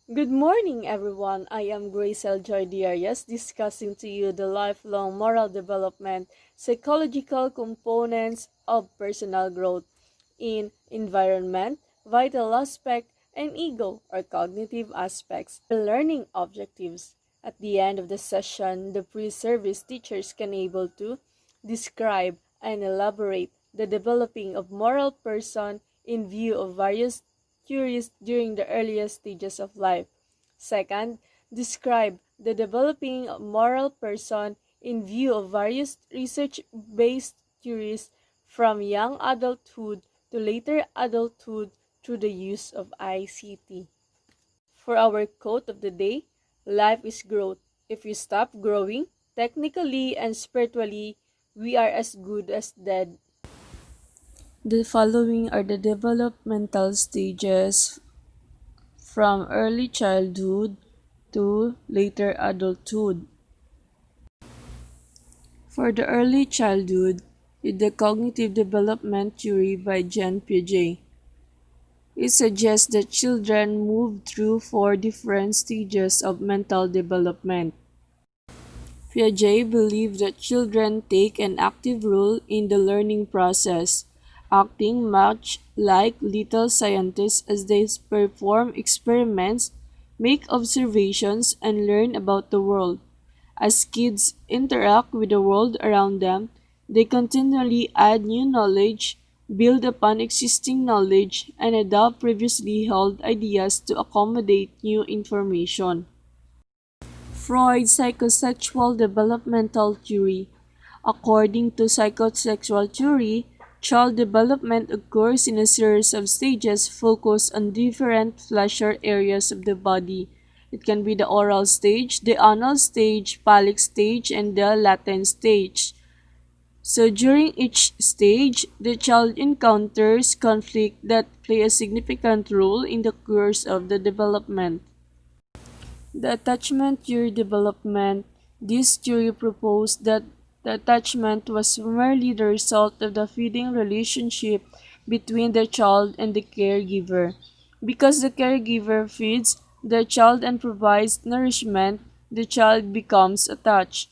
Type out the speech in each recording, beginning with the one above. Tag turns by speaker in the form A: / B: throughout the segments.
A: Good morning, everyone. I am Gracel Joy Diarias discussing to you the lifelong moral development, psychological components of personal growth in environment, vital aspect, and ego or cognitive aspects, the learning objectives. At the end of the session, the pre-service teachers can able to describe and elaborate the developing of moral person in view of various theories during the earliest stages of life. Second, describe the developing moral person in view of various research-based theories from young adulthood to later adulthood through the use of ICT. For our quote of the day, life is growth. If we stop growing, technically and spiritually, we are as good as dead. The following are the developmental stages from early childhood to later adulthood. For the early childhood, is the cognitive development theory by Jean Piaget. It suggests that children move through four different stages of mental development. Piaget believed that children take an active role in the learning process, acting much like little scientists as they perform experiments, make observations, and learn about the world. As kids interact with the world around them, they continually add new knowledge, build upon existing knowledge, and adopt previously held ideas to accommodate new information. Freud's psychosexual developmental theory. According to psychosexual theory, child development occurs in a series of stages focused on different pleasure areas of the body. It can be the oral stage, the anal stage, phallic stage, and the latent stage. So during each stage, the child encounters conflict that play a significant role in the course of the development. The attachment theory development. This theory proposed that the attachment was merely the result of the feeding relationship between the child and the caregiver. Because the caregiver feeds the child and provides nourishment, the child becomes attached.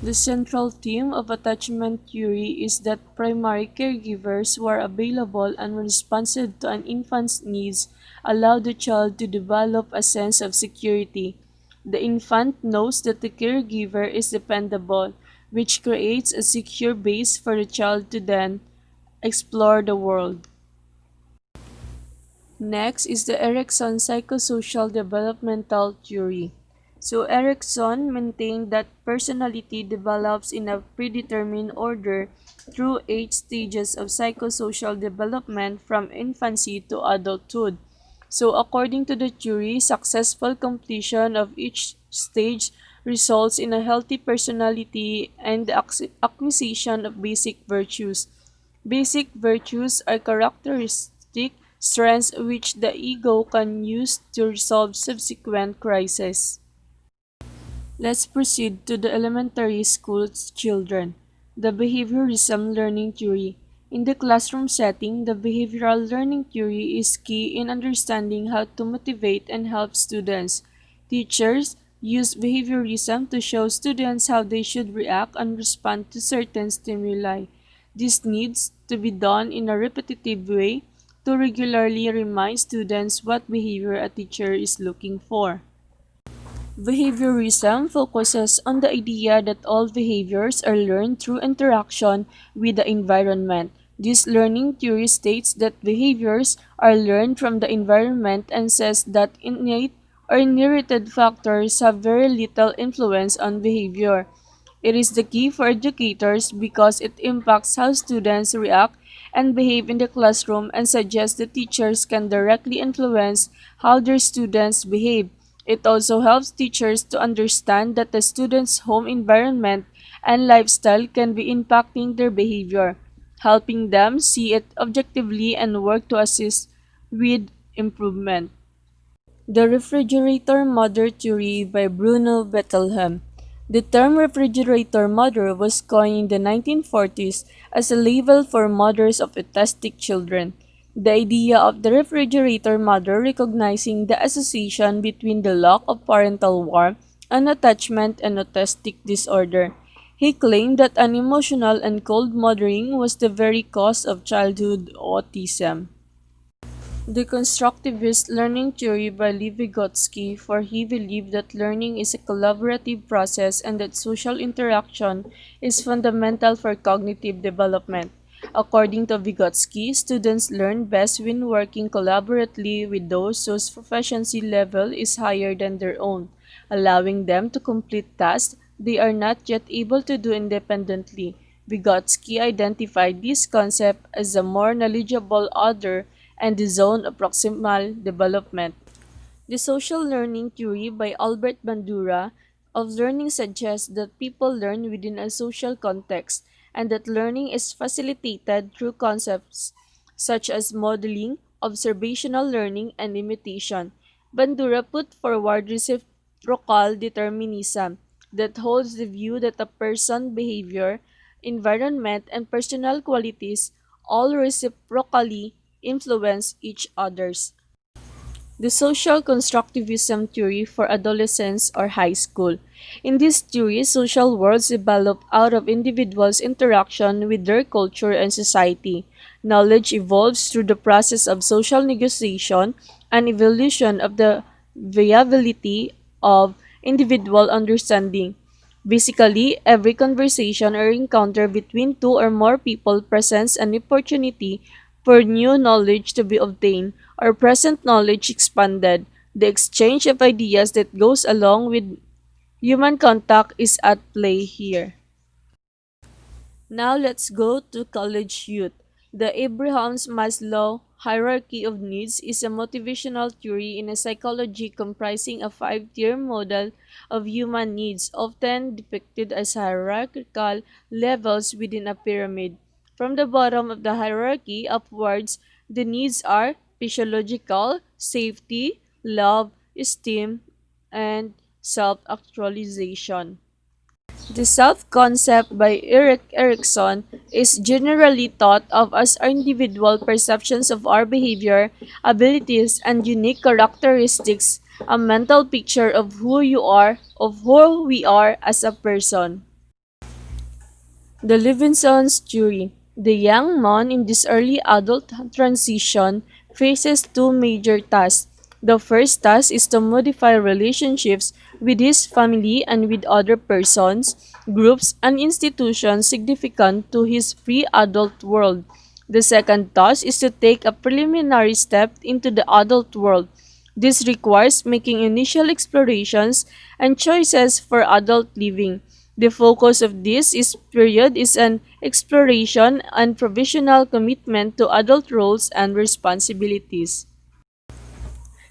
A: The central theme of attachment theory is that primary caregivers who are available and responsive to an infant's needs allow the child to develop a sense of security. The infant knows that the caregiver is dependable, which creates a secure base for the child to then explore the world. Next is the Erikson psychosocial developmental theory. So Erikson maintained that personality develops in a predetermined order through 8 stages of psychosocial development from infancy to adulthood. So according to the theory, successful completion of each stage results in a healthy personality and the acquisition of basic virtues. Basic virtues are characteristic strengths which the ego can use to resolve subsequent crises. Let's proceed to the elementary school children. The behaviorism learning theory. In the classroom setting, the behavioral learning theory is key in understanding how to motivate and help students. Teachers use behaviorism to show students how they should react and respond to certain stimuli. This needs to be done in a repetitive way to regularly remind students what behavior a teacher is looking for. Behaviorism focuses on the idea that all behaviors are learned through interaction with the environment. This learning theory states that behaviors are learned from the environment and says that innate or inherited factors have very little influence on behavior. It is the key for educators because it impacts how students react and behave in the classroom and suggests that teachers can directly influence how their students behave. It also helps teachers to understand that the students' home environment and lifestyle can be impacting their behavior, helping them see it objectively and work to assist with improvement. The Refrigerator Mother Theory by Bruno Bettelheim. The term refrigerator mother was coined in the 1940s as a label for mothers of autistic children. The idea of the refrigerator mother recognizing the association between the lack of parental warmth and attachment and autistic disorder. He claimed that an emotional and cold mothering was the very cause of childhood autism. The constructivist learning theory by Lev Vygotsky, for he believed that learning is a collaborative process and that social interaction is fundamental for cognitive development. According to Vygotsky, students learn best when working collaboratively with those whose proficiency level is higher than their own, allowing them to complete tasks they are not yet able to do independently. Vygotsky identified this concept as a more knowledgeable other and the zone of proximal development. The social learning theory by Albert Bandura of learning suggests that people learn within a social context and that learning is facilitated through concepts such as modeling, observational learning, and imitation. Bandura put forward reciprocal determinism that holds the view that a person's behavior, environment, and personal qualities all reciprocally influence each other's. The social constructivism theory for adolescence or high school. In this theory, social worlds develop out of individuals' interaction with their culture and society. Knowledge evolves through the process of social negotiation and evolution of the viability of individual understanding. Basically, every conversation or encounter between two or more people presents an opportunity for new knowledge to be obtained or present knowledge expanded. The exchange of ideas that goes along with human contact is at play here. Now let's go to college youth. The Abrahams Maslow hierarchy of needs is a motivational theory in a psychology comprising a five-tier model of human needs, often depicted as hierarchical levels within a pyramid. From the bottom of the hierarchy upwards, the needs are physiological, safety, love, esteem, and self-actualization. The self-concept by Erik Erikson is generally thought of as our individual perceptions of our behavior, abilities, and unique characteristics, a mental picture of who we are as a person. The Levinson's theory. The young man in this early adult transition faces two major tasks. The first task is to modify relationships with his family and with other persons, groups, and institutions significant to his pre-adult world. The second task is to take a preliminary step into the adult world. This requires making initial explorations and choices for adult living. The focus of period is an exploration and provisional commitment to adult roles and responsibilities.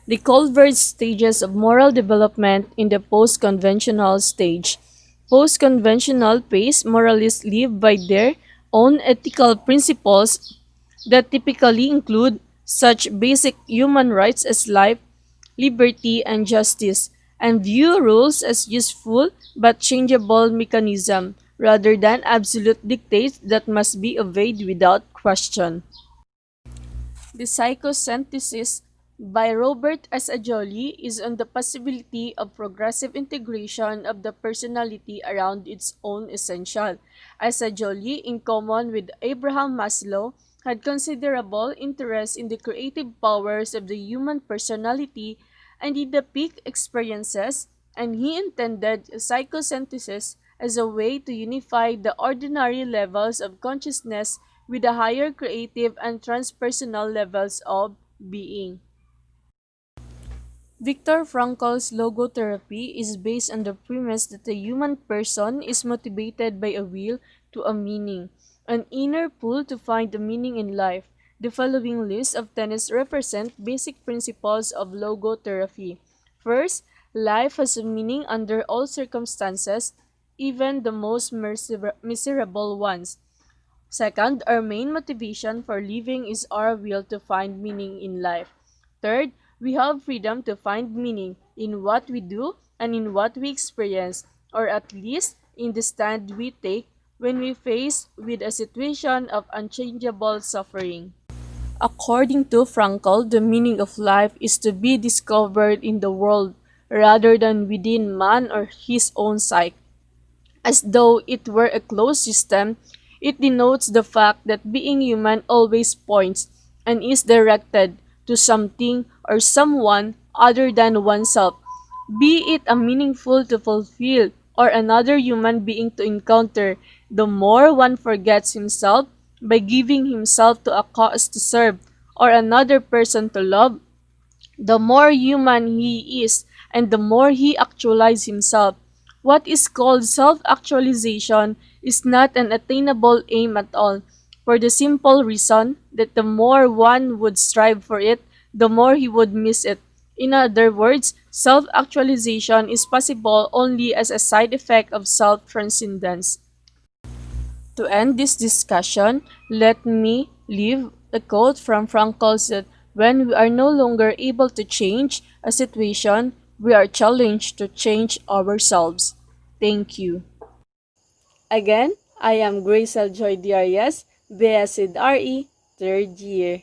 A: The Colbert stages of moral development in the post-conventional stage. Post-conventional phase moralists live by their own ethical principles that typically include such basic human rights as life, liberty, and justice, and view rules as useful but changeable mechanism rather than absolute dictates that must be obeyed without question. The psychosynthesis by Robert S. Ajoli is on the possibility of progressive integration of the personality around its own essential. As Ajoli, in common with Abraham Maslow, had considerable interest in the creative powers of the human personality and in the peak experiences, and he intended psychosynthesis as a way to unify the ordinary levels of consciousness with the higher creative and transpersonal levels of being. Viktor Frankl's logotherapy is based on the premise that the human person is motivated by a will to a meaning, an inner pull to find a meaning in life. The following list of tenets represent basic principles of logotherapy. First, life has a meaning under all circumstances, even the most miserable ones. Second, our main motivation for living is our will to find meaning in life. Third, we have freedom to find meaning in what we do and in what we experience, or at least in the stand we take when we face with a situation of unchangeable suffering. According to Frankl, the meaning of life is to be discovered in the world rather than within man or his own psyche. As though it were a closed system, it denotes the fact that being human always points and is directed to something or someone other than oneself, be it a meaningful to fulfill or another human being to encounter. The more one forgets himself by giving himself to a cause to serve or another person to love, the more human he is and the more he actualizes himself. What is called self-actualization is not an attainable aim at all, for the simple reason that the more one would strive for it, the more he would miss it. In other words, self-actualization is possible only as a side effect of self-transcendence. To end this discussion, let me leave a quote from Frankl that when we are no longer able to change a situation, we are challenged to change ourselves. Thank you. Again, I am Grace Joy Diarias, BSid RE, third year.